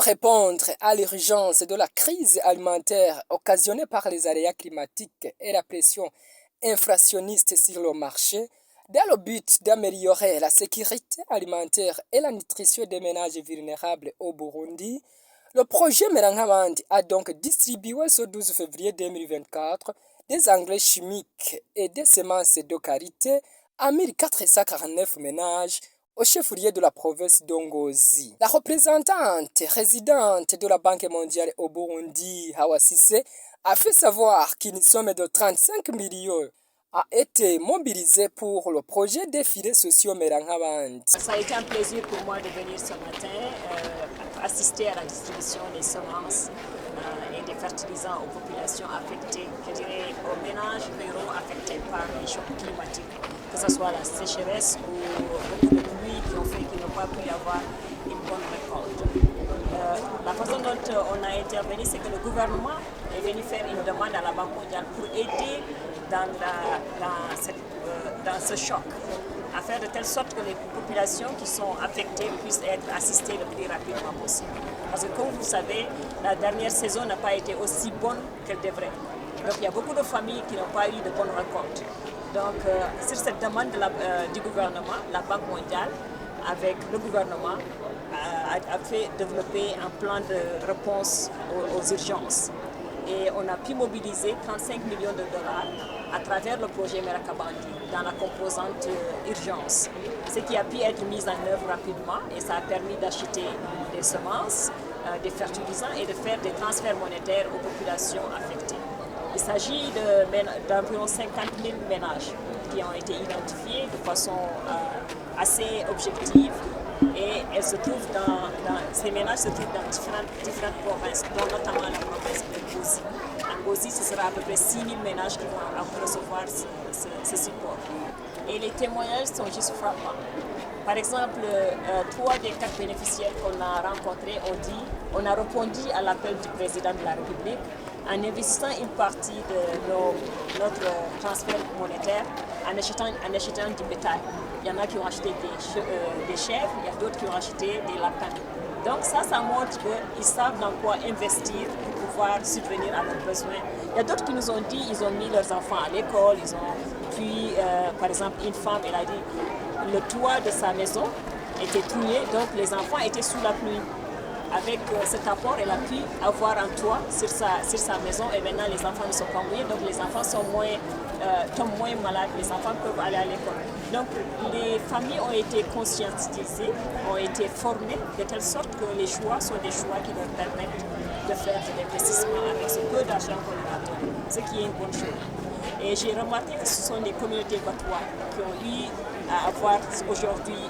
Pour répondre à l'urgence de la crise alimentaire occasionnée par les aléas climatiques et la pression inflationniste sur le marché, dans le but d'améliorer la sécurité alimentaire et la nutrition des ménages vulnérables au Burundi, le projet Merangamandi a donc distribué ce 12 février 2024 des engrais chimiques et des semences de qualité à 1449 ménages au chef-lieu de la province d'Ongozi. La représentante résidente de la Banque mondiale au Burundi, Hawa Cissé, a fait savoir qu'une somme de 35 millions a été mobilisée pour le projet des filets sociaux Merangamandi. Ça a été un plaisir pour moi de venir ce matin assister à la distribution des semences et des fertilisants aux populations affectées, je dirais aux ménages ruraux affectés par les chocs climatiques, que ce soit la sécheresse ou beaucoup de pluie qui ont fait qu'ils n'ont pas pu avoir une bonne récolte. La façon dont on a intervenu, c'est que le gouvernement est venu faire une demande à la Banque mondiale pour aider dans ce choc, à faire de telle sorte que les populations qui sont affectées puissent être assistées le plus rapidement possible. Parce que comme vous savez, la dernière saison n'a pas été aussi bonne qu'elle devrait. Donc il y a beaucoup de familles qui n'ont pas eu de bonnes récoltes. Donc sur cette demande du gouvernement, la Banque mondiale, avec le gouvernement, a fait développer un plan de réponse aux urgences. Et on a pu mobiliser 35 millions de dollars à travers le projet Merakabandi dans la composante urgence, ce qui a pu être mis en œuvre rapidement et ça a permis d'acheter des semences, des fertilisants et de faire des transferts monétaires aux populations affectées. Il s'agit d'environ 50 000 ménages qui ont été identifiés de façon assez objective. Et ces ménages se trouvent dans différentes provinces, dont notamment la province de Ngozi. À Ngozi, ce sera à peu près 6 000 ménages qui vont recevoir ce support. Et les témoignages sont juste frappants. Par exemple, 3 des 4 bénéficiaires qu'on a rencontrés on a répondu à l'appel du président de la République en investissant une partie de notre transfert monétaire en achetant du bétail. Il y en a qui ont acheté des chèvres, il y a d'autres qui ont acheté des lapins. Donc ça montre qu'ils savent dans quoi investir pour pouvoir subvenir à leurs besoins. Il y a d'autres qui nous ont dit qu'ils ont mis leurs enfants à l'école, puis par exemple une femme, elle a dit le toit de sa maison était troué, donc les enfants étaient sous la pluie. Avec cet apport, elle a pu avoir un toit sur sa maison et maintenant les enfants ne sont pas mouillés, donc les enfants tombent moins malades, les enfants peuvent aller à l'école. Donc les familles ont été conscientisées, ont été formées de telle sorte que les choix sont des choix qui leur permettent de faire de l'investissement avec ce peu d'argent qu'on leur donne, ce qui est une bonne chose. Et j'ai remarqué que ce sont des communautés batois qui ont eu à avoir aujourd'hui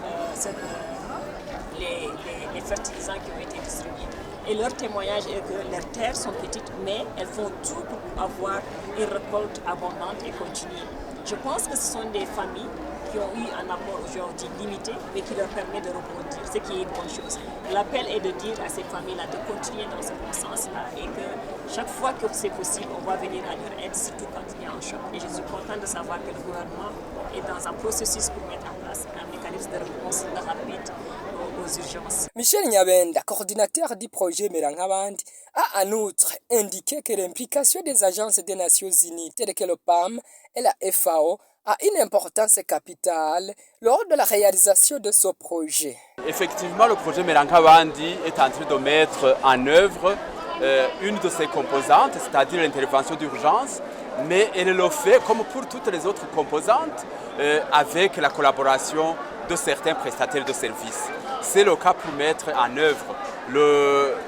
les fertilisants qui ont été distribués. Et leur témoignage est que leurs terres sont petites, mais elles font tout pour avoir une récolte abondante et continue. Je pense que ce sont des familles qui ont eu un apport aujourd'hui limité, mais qui leur permet de rebondir, ce qui est une bonne chose. L'appel est de dire à ces familles-là de continuer dans ce bon sens-là et que chaque fois que c'est possible, on va venir à leur aide, surtout quand il y a un choc. Et je suis contente de savoir que le gouvernement est dans un processus pour mettre en place un mécanisme de réponse rapide aux urgences. Michel Nyabenda, coordinateur du projet Merangamandi, a en outre indiqué que l'implication des agences des Nations Unies, telles que le PAM et la FAO, a une importance capitale lors de la réalisation de ce projet. Effectivement, le projet Merangamandi est en train de mettre en œuvre une de ses composantes, c'est-à-dire l'intervention d'urgence, mais elle le fait, comme pour toutes les autres composantes, avec la collaboration de certains prestataires de services. C'est le cas pour mettre en œuvre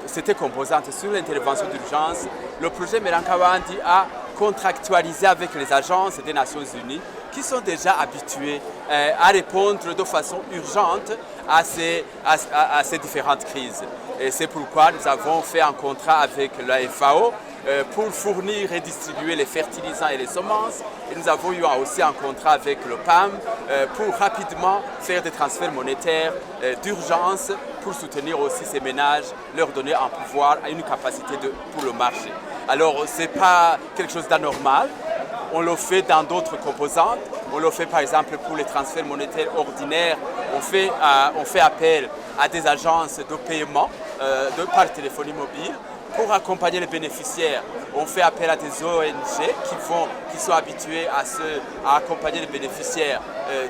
cette composante sur l'intervention d'urgence. Le projet Merangamandi a contractualisé avec les agences des Nations Unies qui sont déjà habituées à répondre de façon urgente à ces différentes crises. Et c'est pourquoi nous avons fait un contrat avec la FAO pour fournir et distribuer les fertilisants et les semences. Et nous avons eu aussi un contrat avec le PAM pour rapidement faire des transferts monétaires d'urgence pour soutenir aussi ces ménages, leur donner un pouvoir, une capacité pour le marché. Alors ce n'est pas quelque chose d'anormal, on le fait dans d'autres composantes, on le fait par exemple pour les transferts monétaires ordinaires, on fait appel à des agences de paiement par téléphonie mobile. Pour accompagner les bénéficiaires, on fait appel à des ONG qui sont habitués à accompagner les bénéficiaires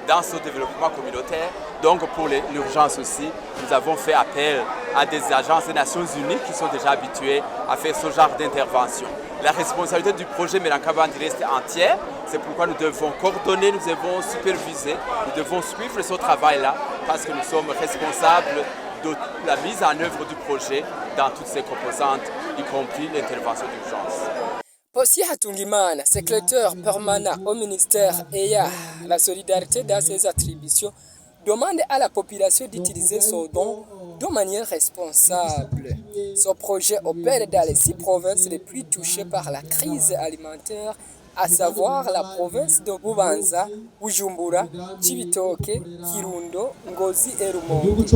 dans ce développement communautaire. Donc pour l'urgence aussi, nous avons fait appel à des agences des Nations Unies qui sont déjà habituées à faire ce genre d'intervention. La responsabilité du projet Merankabandi reste entière, c'est pourquoi nous devons coordonner, nous devons superviser, nous devons suivre ce travail-là parce que nous sommes responsables de la mise en œuvre du projet dans toutes ses composantes, y compris l'intervention d'urgence. Possi Hatungimana, secrétaire permanent au ministère ayant la solidarité dans ses attributions, demande à la population d'utiliser son don de manière responsable. Ce projet opère dans les 6 provinces les plus touchées par la crise alimentaire, à savoir la province de Bubanza, Bujumbura, Cibitoke, Kirundo, Ngozi et Rumonge.